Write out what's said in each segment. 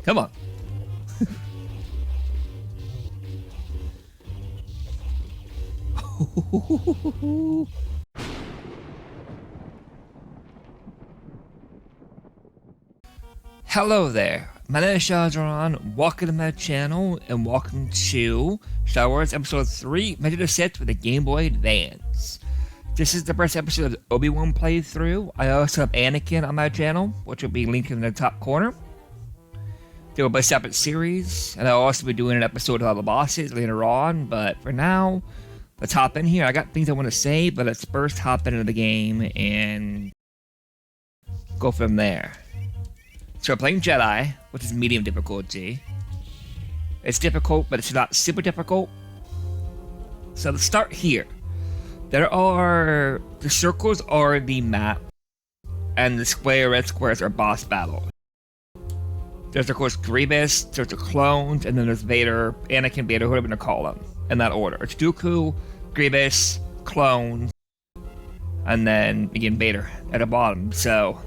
Come on. Hello there, my name is Shadron, welcome to my channel, and welcome to Star Wars Episode 3, Measure the Sith with the Game Boy Advance. This is the first episode of the Obi-Wan playthrough. I also have Anakin on my channel, which will be linked in the top corner. They will be a separate series, and I'll also be doing an episode of all the bosses later on, but for now, let's hop in here. I got things I want to say, but let's first hop into the game and go from there. So we're playing Jedi, which is medium difficulty. It's difficult, but it's not super difficult. So let's start here. The circles are the map, and the red squares are boss battle. There's of course Grievous, there's the clones, and then there's Vader, Anakin, Vader, whatever you want to call them, in that order. It's Dooku, Grievous, clones, and then again Vader at the bottom. So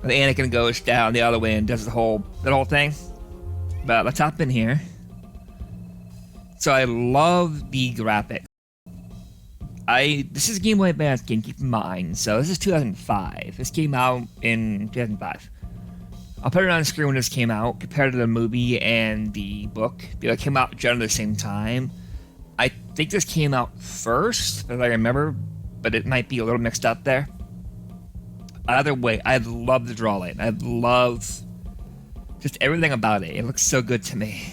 the Anakin goes down the other way and does that whole thing. But let's hop in here. So I love the graphics. This is a Game Boy Advance game, keep in mind. So this is 2005. This came out in 2005. I'll put it on the screen when this came out, compared to the movie and the book. They came out generally at the same time. I think this came out first, as I remember, but it might be a little mixed up there. Either way, I love the drawing. I love just everything about it. It looks so good to me.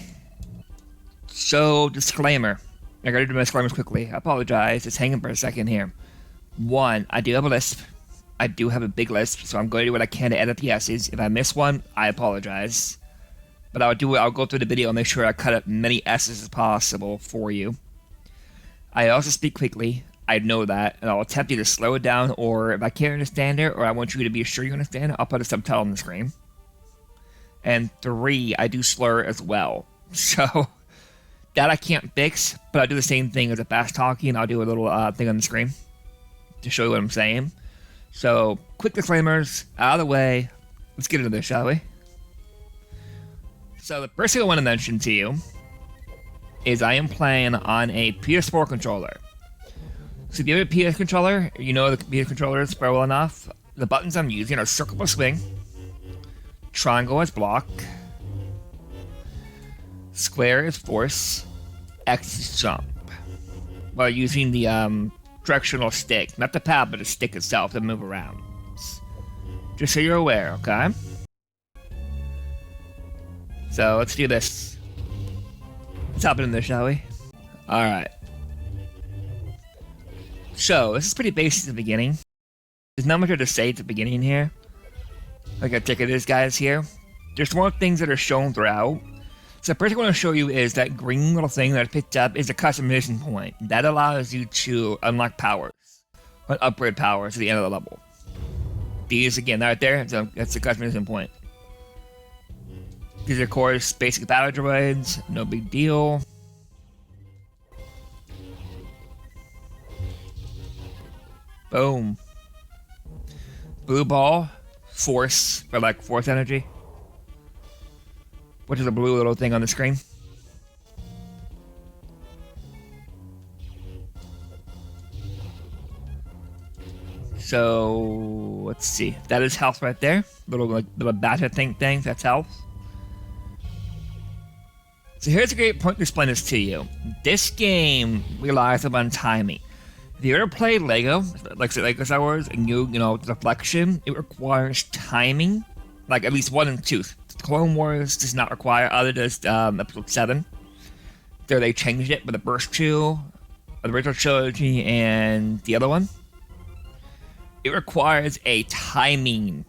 So, disclaimer. I gotta do my disclaimers quickly. I apologize. Just hanging for a second here. One, I do have a lisp. I do have a big lisp, so I'm going to do what I can to edit the S's. If I miss one, I apologize. But I'll go through the video and make sure I cut up many S's as possible for you. I also speak quickly. I know that, and I'll attempt you to slow it down, or if I can't understand it, or I want you to be sure you understand it, I'll put a subtitle on the screen. And 3, I do slur as well. So, that I can't fix, but I do the same thing as a fast talking. I'll do a little thing on the screen to show you what I'm saying. So, quick disclaimers out of the way. Let's get into this, shall we? So, the first thing I want to mention to you is I am playing on a PS4 controller. So if you have a PS controller, you know the PS controller is well enough. The buttons I'm using are circle for swing, triangle is block, square is force, X is jump. While using the directional stick, not the pad, but the stick itself to move around. Just so you're aware, okay? So let's do this. Let's hop into this, shall we? Alright. So, this is pretty basic at the beginning. There's not much to say at the beginning here. Like I take it is guys here. There's more things that are shown throughout. So the first thing I want to show you is that green little thing that I picked up is a customization point. That allows you to unlock powers. Or upgrade powers at the end of the level. These again, right there, that's the customization point. These are of course basic battle droids, no big deal. Boom. Blue ball, force, or like force energy. Which is a blue little thing on the screen. So, let's see. That is health right there. Little batter thing, that's health. So here's a great point to explain this to you. This game relies upon timing. If you ever play Lego, like Lego Star Wars, and you know, Deflection, it requires timing, like at least 1 and 2. Clone Wars does not require, other than Episode 7. There they changed it, but the first 2, the original trilogy, and the other one, it requires a timing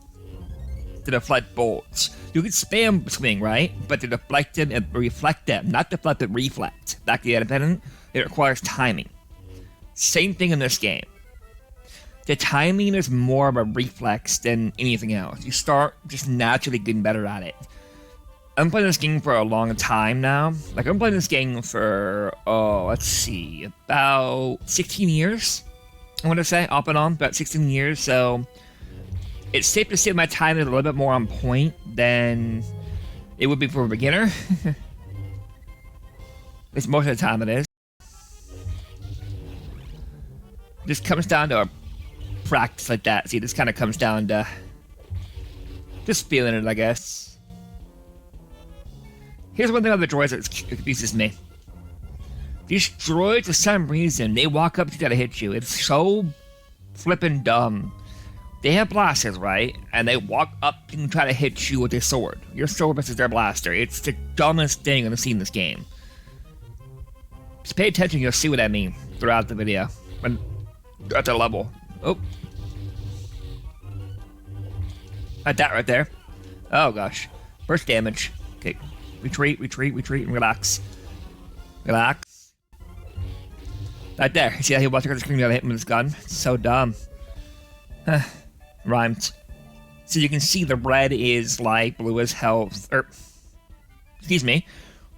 to deflect bolts. You can spam swing, right? But to deflect them and reflect them, not deflect but reflect. Back to the independent, it requires timing. Same thing in this game. The timing is more of a reflex than anything else. You start just naturally getting better at it. I'm playing this game for a long time now. Like, I'm playing this game for, let's see, about 16 years. I want to say, off and on, about 16 years. So, it's safe to say my time is a little bit more on point than It would be for a beginner. It's most of the time it is. Just comes down to a practice like that. See, this kind of comes down to just feeling it, I guess. Here's one thing about the droids that confuses me. These droids, for some reason, they walk up to try to hit you. It's so flippin' dumb. They have blasters, right? And they walk up and try to hit you with their sword. Your sword versus their blaster. It's the dumbest thing I've seen in this game. Just pay attention, you'll see what I mean throughout the video. When at the level. Oh. At that right there. Oh gosh. Burst damage. Okay. Retreat, and relax. Relax. Right there. See how he walks across the screen to hit him with his gun? It's so dumb. Rhymed. So you can see the red is light, blue is health, excuse me.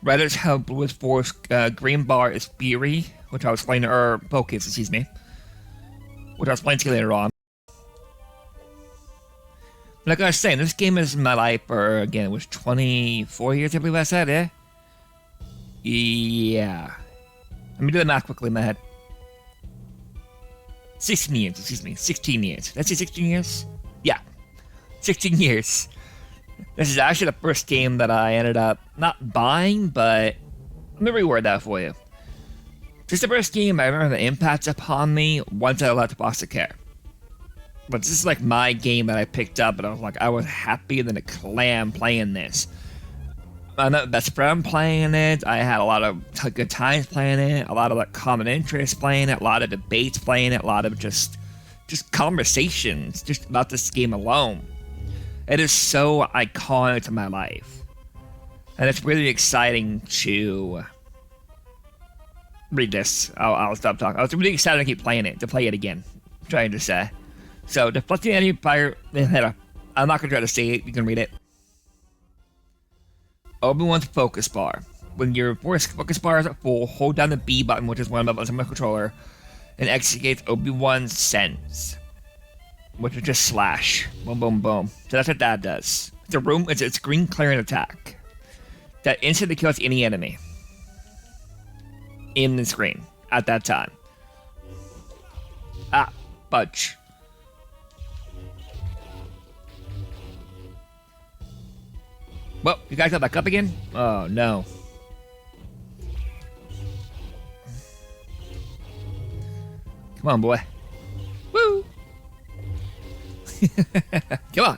Red is health, blue is force, green bar is fury, which I'll explain, or focus, excuse me. Which I'll explain to you later on. Like I was saying, this game is my life for, again, it was 24 years, I believe I said, eh? Yeah. Let me do the math quickly in my head. 16 years, excuse me, 16 years. Did I say 16 years? Yeah. 16 years. This is actually the first game that I ended up not buying, but let me reword that for you. This is the first game I remember the impact upon me once I left foster care. But this is like my game that I picked up, and I was happier than a clam playing this. I met my best friend playing it. I had a lot of good times playing it, a lot of like common interests playing it, a lot of debates playing it, a lot of just conversations just about this game alone. It is so iconic to my life, and it's really exciting to read this. I'll stop talking. I was really excited to keep playing it, to play it again. I'm trying to say. So, deflecting enemy fire. I'm not gonna try to say it. You can read it. Obi-Wan's focus bar. When your focus bar is at full, hold down the B button, which is one of the buttons on my controller, and execute Obi-Wan's sense, which is just slash. Boom, boom, boom. So that's what that does. It's a screen clearing attack that instantly kills any enemy in the screen at that time. Ah, budge. Well, you guys got back up again? Oh, no. Come on, boy. Woo! Come on.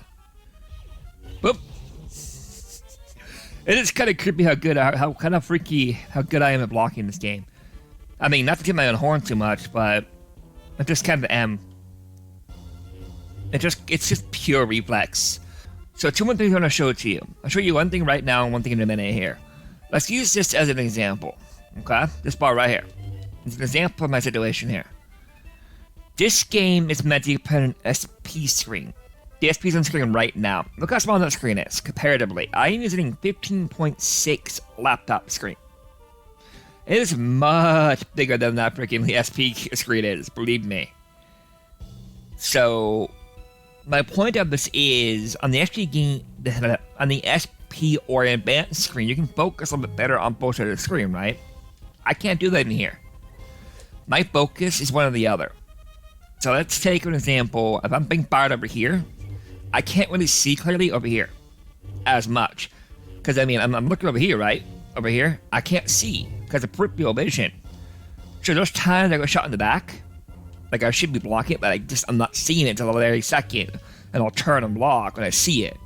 Boop. It is kind of creepy how good, how kind of freaky, how good I am at blocking this game. I mean, not to get my own horn too much, but I just kind of am. It's just pure reflex. So two more things I want to show it to you. I'll show you one thing right now and one thing in a minute here. Let's use this as an example. Okay? This bar right here. It's an example of my situation here. This game is meant to put an SP screen. The SP is on screen right now. Look how small that screen is, comparatively. I am using 15.6 laptop screen. It is much bigger than that freaking SP screen is, believe me. So, my point of this is, on the SP or advanced screen, you can focus a little bit better on both sides of the screen, right? I can't do that in here. My focus is one or the other. So let's take an example. If I'm being fired over here, I can't really see clearly over here as much. Because, I mean, I'm looking over here, right? Over here, I can't see because of peripheral vision. So those times I got shot in the back, like I should be blocking it, but I'm not seeing it until the very second, and I'll turn and block when I see it.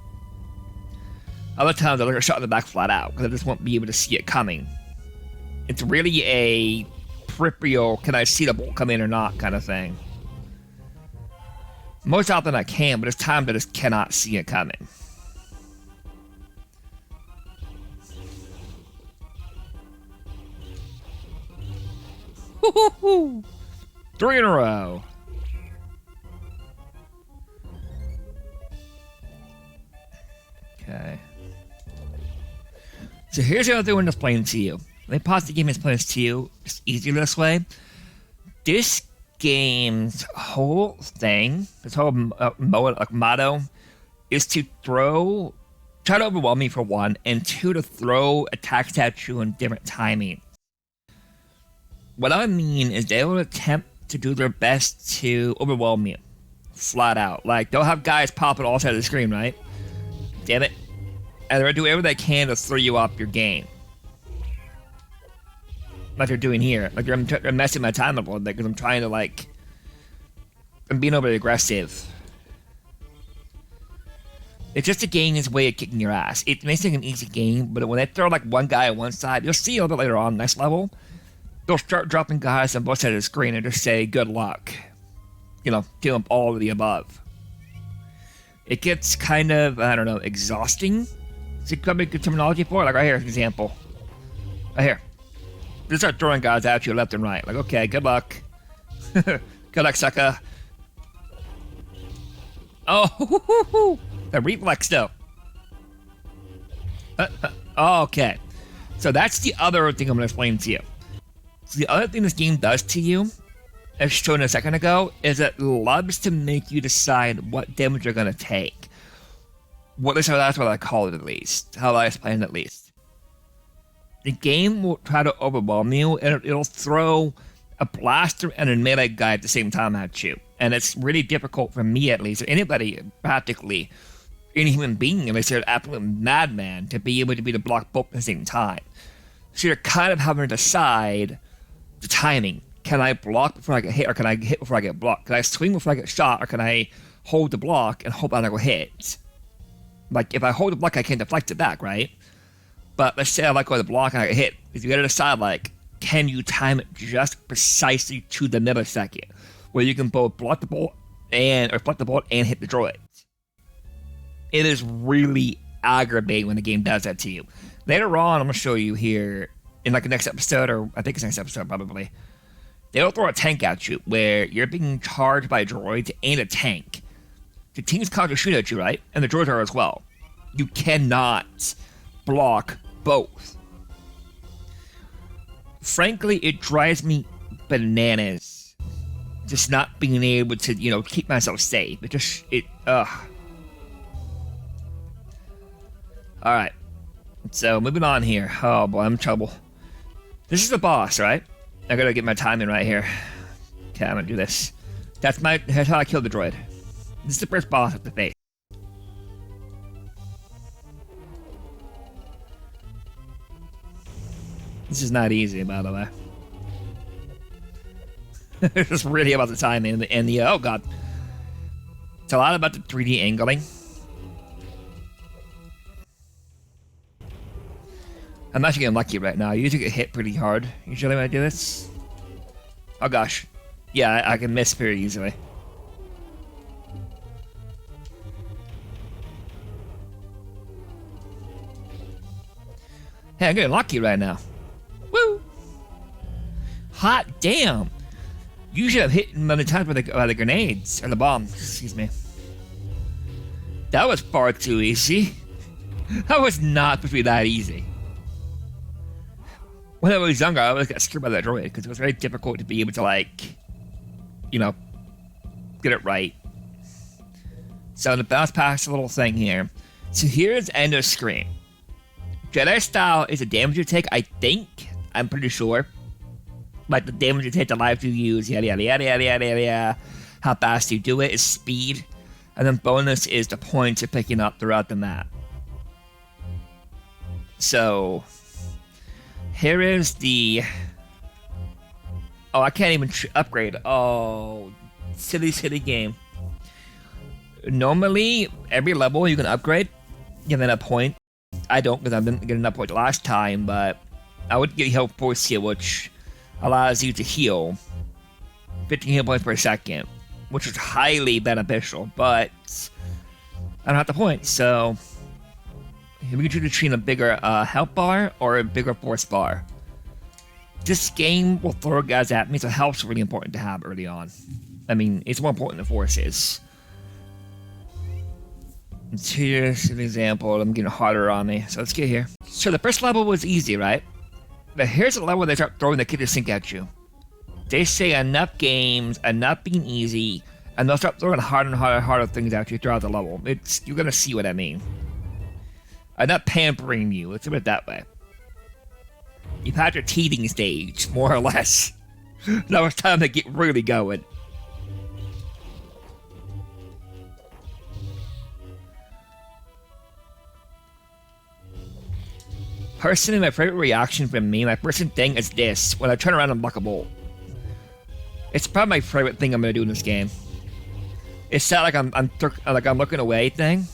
Other times I'll get shot in the back flat out, because I just won't be able to see it coming. It's really a peripheral, can I see the bolt come in or not kind of thing. Most often I can, but there's times I just cannot see it coming. Woo-hoo-hoo! 3 in a row. Okay. So here's the other thing I want to explain to you. Let me pause the game and explain this to you. It's easier this way. This game's whole thing, this whole motto, is to throw try to overwhelm me for one, and two, to throw attacks at you in different timing. What I mean is they will attempt to do their best to overwhelm you, flat out. Like, they'll have guys popping all sides of the screen, right? Damn it. And they'll do whatever they can to throw you off your game. Like they're doing here. Like, they're messing my time up a little bit because I'm trying to, like, I'm being overly aggressive. It's just a game's way of kicking your ass. It makes it an easy game, but when they throw, like, one guy on one side, you'll see a little bit later on, next level, they'll start dropping guys on both sides of the screen and just say, good luck. You know, give them all of the above. It gets kind of, I don't know, exhausting. Is it probably good terminology for it? Like, right here, for example. Right here. They start throwing guys at you left and right. Like, okay, good luck. Good luck, sucker. Oh, the reflex, though. Okay. So that's the other thing I'm going to explain to you. So the other thing this game does to you, as shown a second ago, is it loves to make you decide what damage you're going to take. That's what I call it, at least. How I explain it, at least. The game will try to overwhelm you, and it'll throw a blaster and a melee guy at the same time at you. And it's really difficult for me, at least, or anybody, practically, any human being, unless you're an absolute madman, to be able to block both at the same time. So you're kind of having to decide the timing. Can I block before I get hit, or can I hit before I get blocked? Can I swing before I get shot, or can I hold the block and hope I don't go hit? Like, if I hold the block, I can deflect it back, right? But let's say I let go of the block and I get hit. If you gotta decide, like, can you time it just precisely to the millisecond, where you can both block the bolt and hit the droid? It is really aggravating when the game does that to you. Later on, I'm gonna show you here in like the next episode, or I think it's next episode probably. They'll throw a tank at you where you're being charged by droids and a tank. The tanks can't shoot at you, right? And the droids are as well. You cannot block both. Frankly, it drives me bananas just not being able to, you know, keep myself safe. Alright. So, moving on here. Oh boy, I'm in trouble. This is the boss, right? I gotta get my timing right here. Okay, I'm gonna do this. That's how I killed the droid. This is the first boss at the face. This is not easy, by the way. It's just really about the timing and the oh god. It's a lot about the 3D angling. I'm actually getting lucky right now. I usually get hit pretty hard, usually when I do this. Oh gosh. Yeah, I can miss very easily. Hey, I'm getting lucky right now. Woo! Hot damn! Usually I'm hitting many times by the grenades, or the bombs, excuse me. That was far too easy. That was not supposed to be that easy. When I was younger, I always got scared by that droid, because it was very difficult to be able to, like, you know, get it right. So the bounce past a little thing here. So here's end of screen. Jedi style is the damage you take, I think. I'm pretty sure. Like the damage you take, the lives you use, yada yada yada yada yada yada. How fast you do it is speed. And then bonus is the points you're picking up throughout the map. So here is the... Oh, I can't even upgrade. Oh, silly game. Normally, every level you can upgrade, give it a point. I don't, because I didn't get enough point last time, but I would get health force here, which allows you to heal 15 heal points per second, which is highly beneficial, but I don't have the points, so we can choose between a bigger health bar or a bigger force bar. This game will throw guys at me, so health's really important to have early on. I mean, it's more important than force is. Here's an example. I'm getting harder on me, so let's get here. So the first level was easy, right? But here's a level where they start throwing the kitchen sink at you. They say enough games, enough being easy, and they'll start throwing harder and harder things at you throughout the level. You're gonna see what I mean. I'm not pampering you, let's put it that way. You've had your teething stage, more or less. Now it's time to get really going. Personally, my favorite reaction from me, my first thing is this, when I turn around and block a bolt. It's probably my favorite thing I'm gonna do in this game. It's that like I'm looking away thing.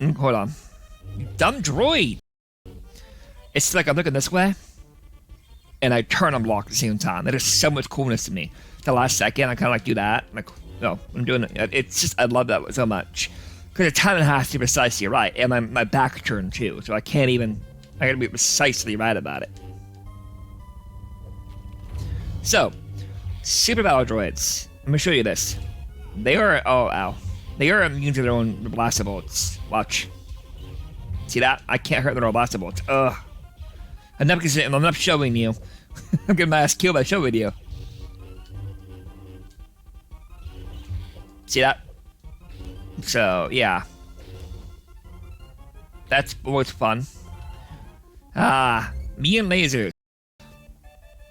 Hold on. You dumb droid! It's like I'm looking this way, and I turn and block at the same time. That is so much coolness to me. The last second, I kind of like do that. Like, no, I'm doing it. It's just, I love that so much. Because the timing has to be precisely right, and my back turned too, so I gotta be precisely right about it. So, Super Battle Droids. Let me show you this. They are, oh, ow. They are immune to their own blaster bolts. Watch. See that? I can't hurt their own blaster bolts. Ugh. I'm not showing you. I'm getting my ass killed by showing you. See that? So, yeah. That's always fun. Me and lasers.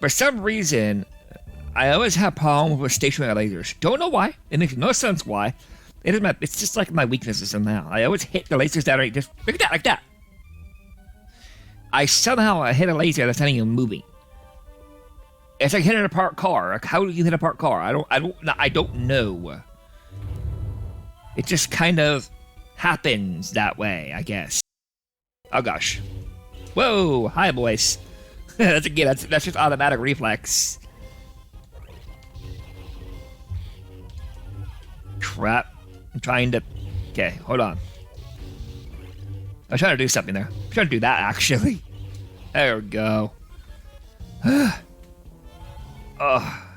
For some reason, I always have problems with stationary lasers. Don't know why. It makes no sense why. It's just like my weaknesses somehow. I always hit the lasers that are just like that. I somehow hit a laser that's not even moving. It's like hitting a parked car. Like, how do you hit a parked car? I don't know. It just kind of happens that way, I guess. Oh gosh. Whoa! Hi, boys. That's just automatic reflex. Crap. I'm trying to... Okay, hold on. I was trying to do something there. I'm trying to do that, actually. There we go. Oh. Oh,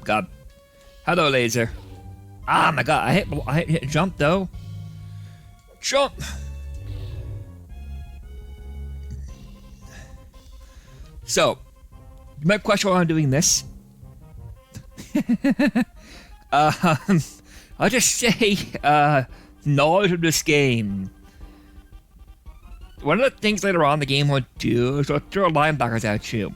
God. Hello, laser. Ah, my God. I hit jump, though. Jump! So, you might question why I'm doing this. I'll just say, knowledge of this game. One of the things later on the game will do is they'll throw linebackers at you.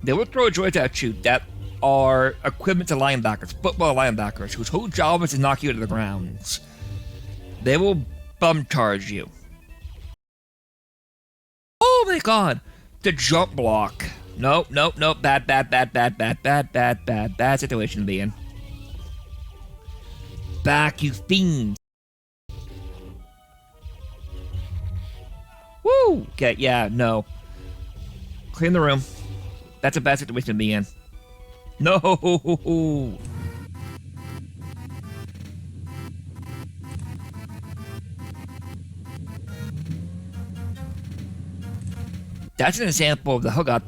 They will throw droids at you that are equivalent to linebackers, football linebackers, whose whole job is to knock you to the ground. They will bum charge you. Oh my God! The jump block. Nope. Bad situation to be in. Back, you fiend. Woo! Okay, yeah, no. Clean the room. That's a bad situation to be in. No! That's an example of the hookup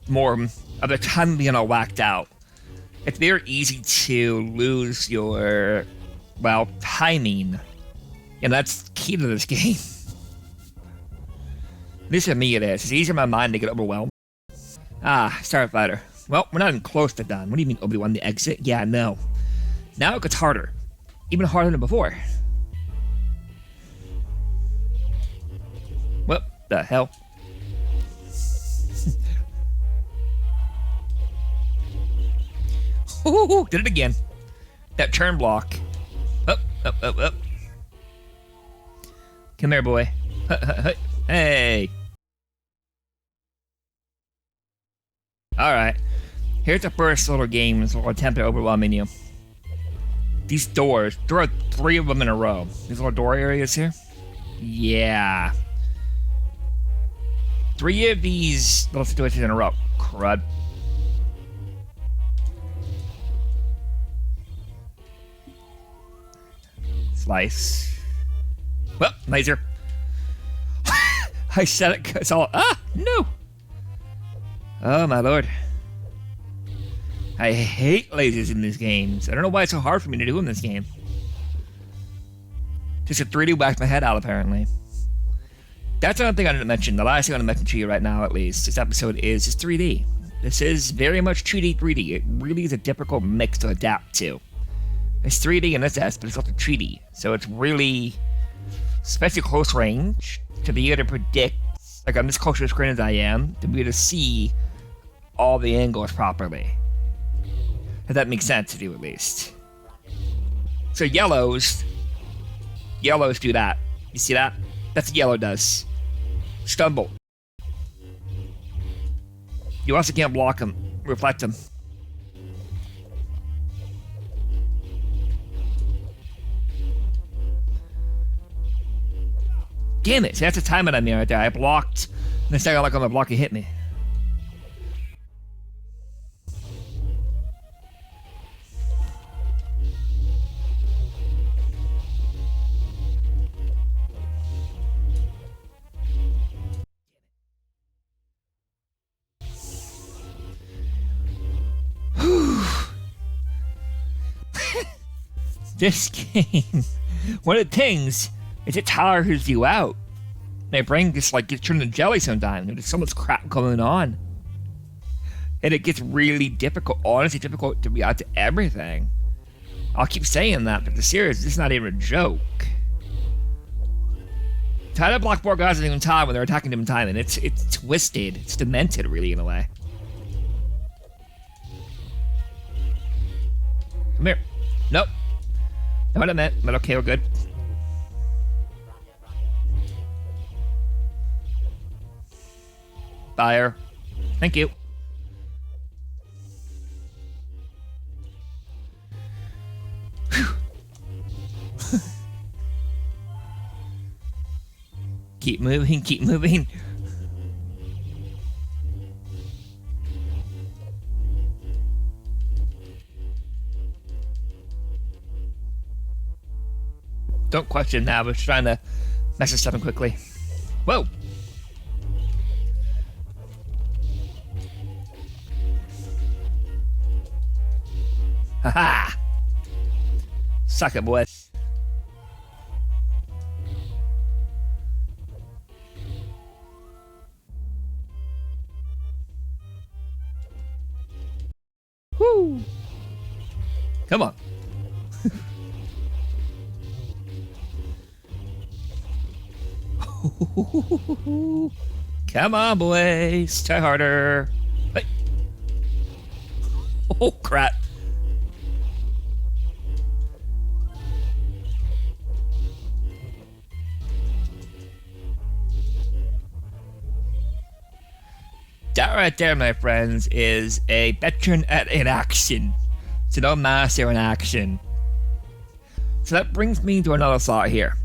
more of the time being all whacked out. It's very easy to lose your, well, timing. And that's key to this game. At least for me it is. It's easier in my mind to get overwhelmed. Starfighter. Well, we're not even close to done. What do you mean, Obi-Wan, the exit? Yeah, no. Now it gets harder. Even harder than before. What the hell? Ooh, did it again. That turn block. Up. Come here, boy. Hey. Alright. Here's the first little game, this little attempt at overwhelming you. These doors. There are 3 of them in a row. These little door areas here. Yeah. 3 of these little situations in a row. Crud. Slice. Well, laser. I said it, it's all. No! Oh, my lord. I hate lasers in these games. I don't know why it's so hard for me to do in this game. Just a 3D whacked my head out, apparently. That's another thing I didn't mention. The last thing I want to mention to you right now, at least, this episode is just 3D. This is very much 2D, 3D. It really is a difficult mix to adapt to. It's 3D in this S, but it's also 3D. So it's really, especially close range, to be able to predict, like I'm this close to the screen as I am, to be able to see all the angles properly. If that makes sense to you at least. So yellows do that. You see that? That's what yellow does. Stumble. You also can't block them, reflect them. Damn it, see, that's the timing on me right there. I blocked, and instead I like on the block, it hit me. This game, one of the things is it tires you out. My brain just like gets turned into jelly sometimes. There's so much crap going on. And it gets really difficult, honestly difficult to react to everything. I'll keep saying that, but the series is not even a joke. Try to block more guys at the same time when they're attacking them in time, and it's twisted. It's demented, really, in a way. Come here. Nope. Not what I meant, but okay, we're good. Fire. Thank you. Keep moving, keep moving. Don't question that, I was trying to mess this up quickly. Whoa! Haha! Suck it, boys. Woo! Come on. Come on, boys. Try harder. Hey. Oh, crap. That right there, my friends, is a veteran in action. So no master in action. So that brings me to another thought here.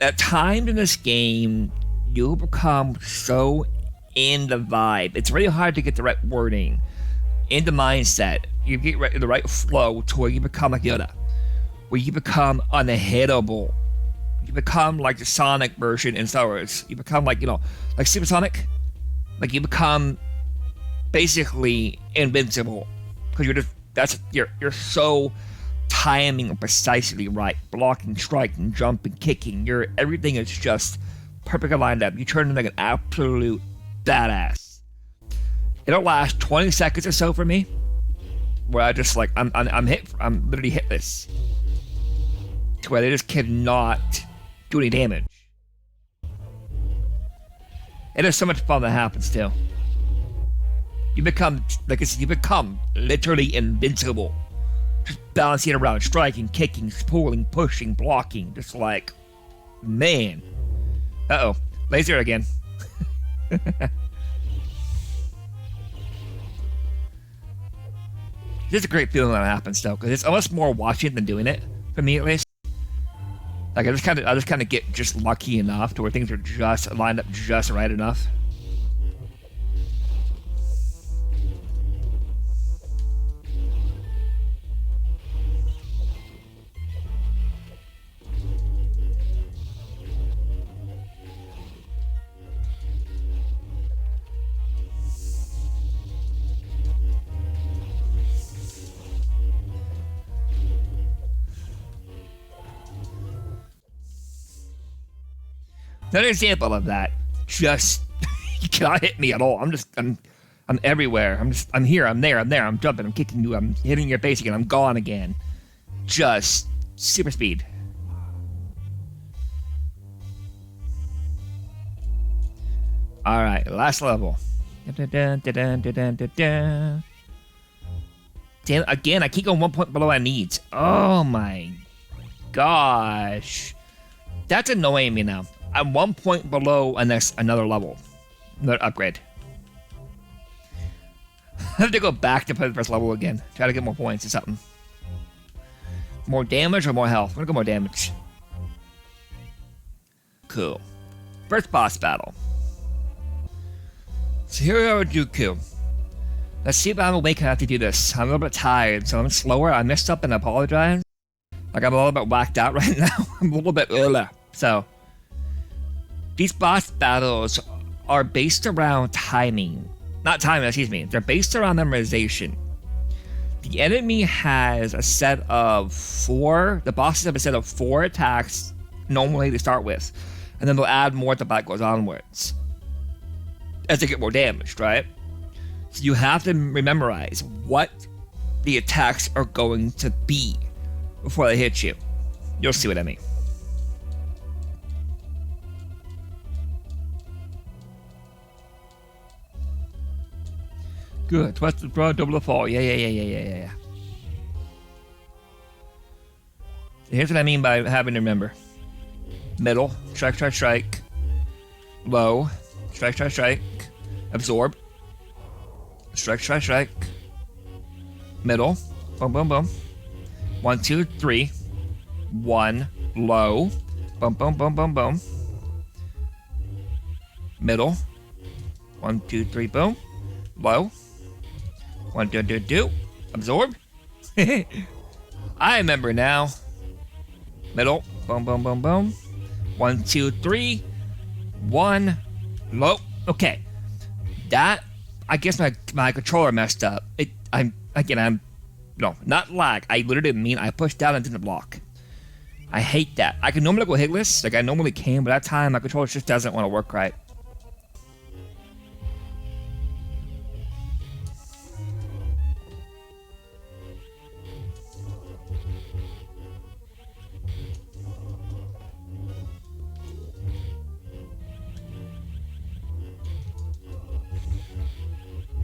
At times in this game, you become so in the vibe. It's really hard to get the right wording, in the mindset. You get the right flow to where you become like Yoda, where you become unhittable. You become like the Sonic version in Star Wars. You become like, you know, like Super Sonic. Like you become basically invincible because you're so timing precisely right, blocking, striking, jumping, kicking. Everything is just perfectly lined up. You turn into like an absolute badass. It'll last 20 seconds or so for me, where I just like I'm literally hitless, to where they just cannot do any damage. It is so much fun that happens too. You become, like I said, you become literally invincible. Just bouncing around, striking, kicking, pulling, pushing, blocking. Just like, man. Uh-oh. Laser again. It's a great feeling when it happens though, because it's almost more watching than doing it, for me at least. Like I just kind of get just lucky enough to where things are just lined up just right enough. Another example of that, just you cannot hit me at all. I'm everywhere. I'm here, I'm there, I'm jumping, I'm kicking you, I'm hitting your face again, I'm gone again. just super speed. Alright, last level. Damn, again, I keep going 1 point below my needs. Oh my gosh. That's annoying me now. I'm 1 point below another level. Another upgrade. I have to go back to play the first level again. Try to get more points or something. More damage or more health? I'm gonna go more damage. Cool. First boss battle. So here we are with Dooku. Let's see if I'm awake enough to do this. I'm a little bit tired, so I'm slower. I messed up and apologize. Like, I'm a little bit whacked out right now. I'm a little bit early. So, these boss battles are based around timing. Not timing, excuse me. They're based around memorization. The enemy has a set of 4, the bosses have a set of 4 attacks normally to start with. And then they'll add more as the battle goes onwards. As they get more damaged, right? So you have to memorize what the attacks are going to be before they hit you. You'll see what I mean. Good. Twist the front, double the fall. Yeah. Here's what I mean by having to remember. Middle, strike. Low, strike. Absorb. Strike. Middle. Boom. 1, 2, 3. 1. Low. Boom. Middle. 1, 2, 3. Boom. Low. 1, 2. Absorb. I remember now. Middle. Boom. 1, 2, 3. 1. Low. Okay. That, I guess my controller messed up. I'm not lag. I literally mean I pushed down and didn't block. I hate that. I can normally go hitless, like I normally can, but that time my controller just doesn't want to work right.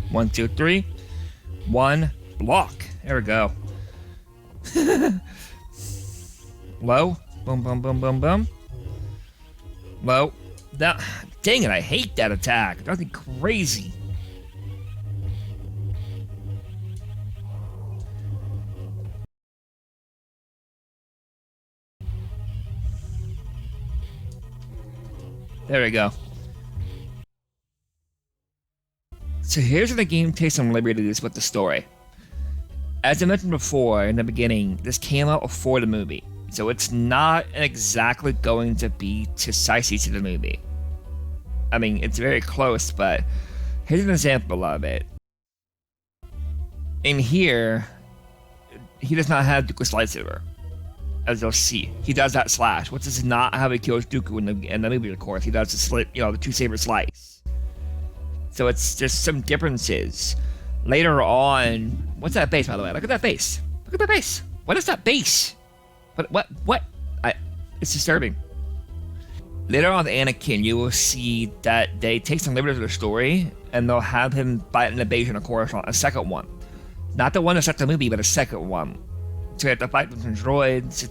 One, 2, 3. 1. Block. There we go. Low. Boom. Low. That. Dang it! I hate that attack. Nothing crazy. There we go. So here's where the game takes some liberties with the story. As I mentioned before in the beginning, this came out before the movie, so it's not exactly going to be precisely to the movie. I mean, it's very close, but here's an example of it. In here, he does not have Dooku's lightsaber, as you'll see. He does that slash, which is not how he kills Dooku in the movie, of course. He does the slit, the 2-saber slice. So it's just some differences. Later on, what's that base, by the way? Look at that base. What is that base? What? It's disturbing. Later on, Anakin, you will see that they take some liberties with the story, and they'll have him fight in the base in a Coruscant, a second one. Not the one that set the movie, but a second one. So you have to fight with some droids.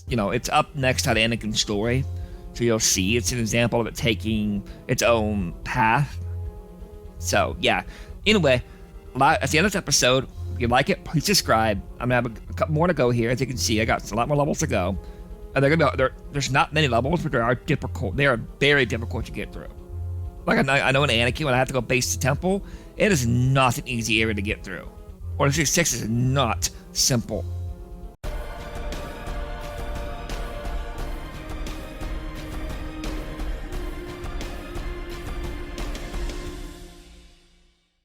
It's up next to the Anakin story. So you'll see, it's an example of it taking its own path. So, yeah. Anyway, that's the end of this episode. If you like it, please subscribe. I'm going to have a couple more to go here. As you can see, I got a lot more levels to go. And there's not many levels, but they are difficult. They are very difficult to get through. Like, I know in Anakin, when I have to go base to temple, it is not an easy area to get through. Order 66 is not simple.